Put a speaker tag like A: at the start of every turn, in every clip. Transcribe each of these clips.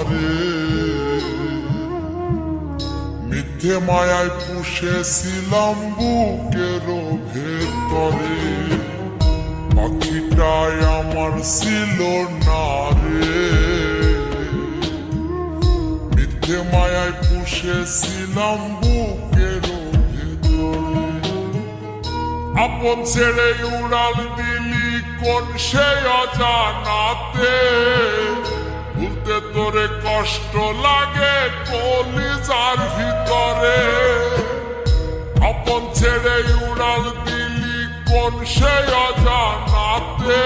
A: রে। মিথ্যে মায়ায় পুষেছিলাম বুকের ভেতরে, পাখিটাই আমার ছিল না রে। মিথ্যে মায়ায় পুষেছিলাম বুকের ভেতরে, আপন ছেড়ে উড়াল দিলি কোন সে অজানাতে। ভুলতে তোরে কষ্ট লাগে কলিজার ভিতরে, আপন ছেড়ে উড়াল দিলি কোন সে অজানাতে।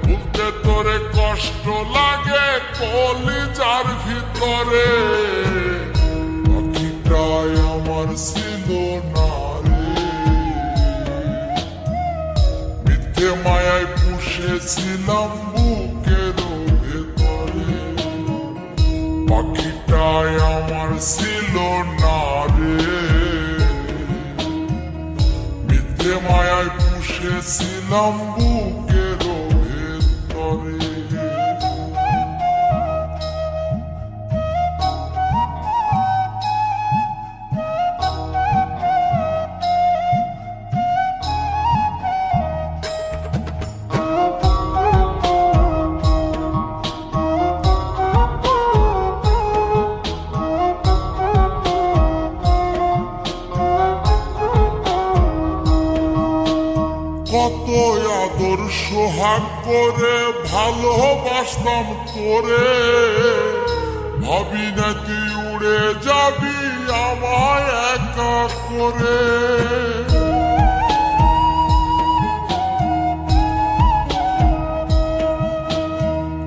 A: ভুলতে তোরে কষ্ট লাগে কলিজার ভিতরে, পাখিটাই আমার ছিল না রে। মিথ্যে মায়ায় পুষেছিলাম বুকের ভেতরে, পাখিটাই আমার ছিল না রে। মিথ্যে মায়ায় পুষেছিলাম বুকের ভেতরে। কত আদর সোহাগ করে ভালোবাসতাম তোরে, ভাবি না তুই উড়ে যাবি আমায় একা করে।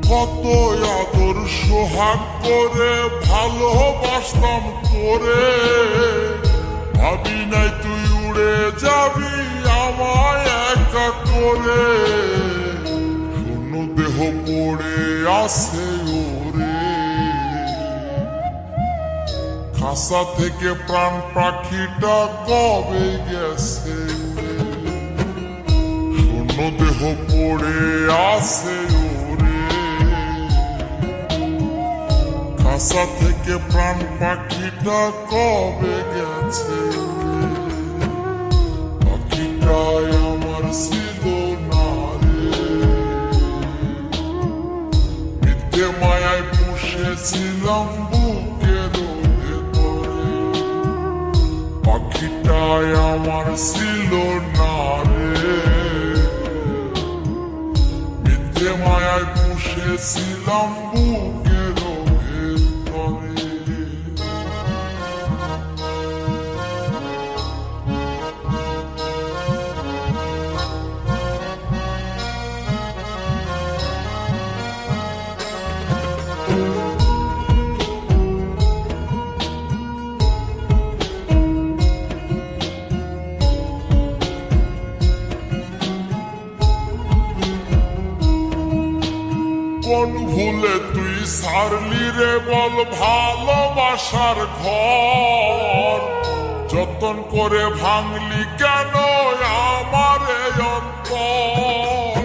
A: কত আদর সোহাগ করে ভালোবাসতাম তোরে, ভাবি নাই তুই উড়ে যাবি আমায় একা করে। শূন্য দেহ পড়ে আছে ওরে, খাসা থেকে প্রাণ পাখিটা কবে গেছে। শূন্য দেহ পড়ে আছে ওরে, খাসা থেকে প্রাণ পাখিটা কবে গেছে। পাখিটাই আমার ছিল না রে। মিথ্যে মায়ায় পুষেছিলাম বুকের ভেতরে, পাখিটাই আমার ছিল না রে। মিথ্যে মায়ায় পুষেছিলাম বুকের ভেতরে। কোন ভুলে তুই সারলি রে বল ভালোবাসার ঘর, যতন করে ভাঙলি কেন আমার এই অন্তর।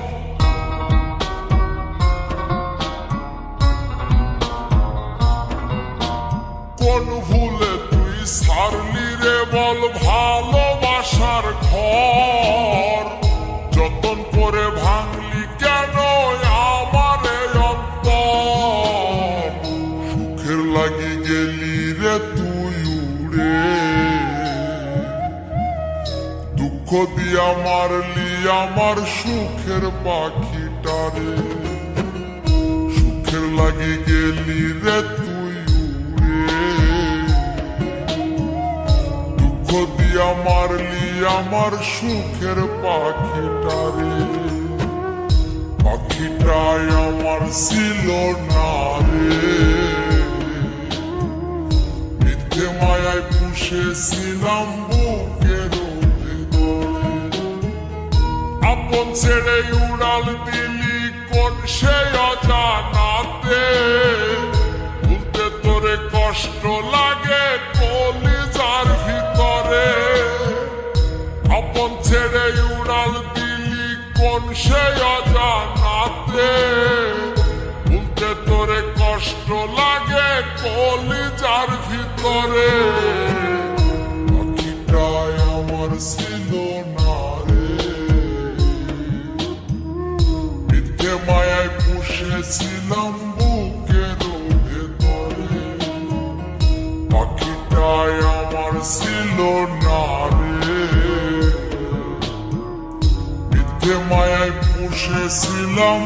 A: কোন ভুলে তুই সারলি রে বল ভালোবাসার ঘর, যতন করে ভাঙলি কেন আমার এই অন্তর। সুখের লাগি গেলি রে তুই উড়ে, দুঃখ দিয়া মারলি আমার সুখের পাখিটারে। সুখের লাগি গেলি রে তুই উড়ে, দুঃখ দিয়া মারলি আমার সুখের পাখিটারে। পাখিটাই আমার ছিল না রে। মিথ্যে মায়ায় পুষেছিলাম বুকের ভেতরে, আপন ছেড়ে উড়াল দিলি কোন সে অজানাতে। ভুলতে তোরে কষ্ট লাগে কলিজার ভিতরে, আপন ছেড়ে উড়াল দিলি কোন সে অজানাতে। ভুলতে তোরে কষ্ট লাগে কলিজার ভিতরে, পাখিটাই আমার ছিল না রে। মিথ্যে মায়ায় পুষেছিলাম বুকের ভেতরে, পাখিটাই আমার ছিল না রে। মিথ্যে মায়ায় পুষেছিলাম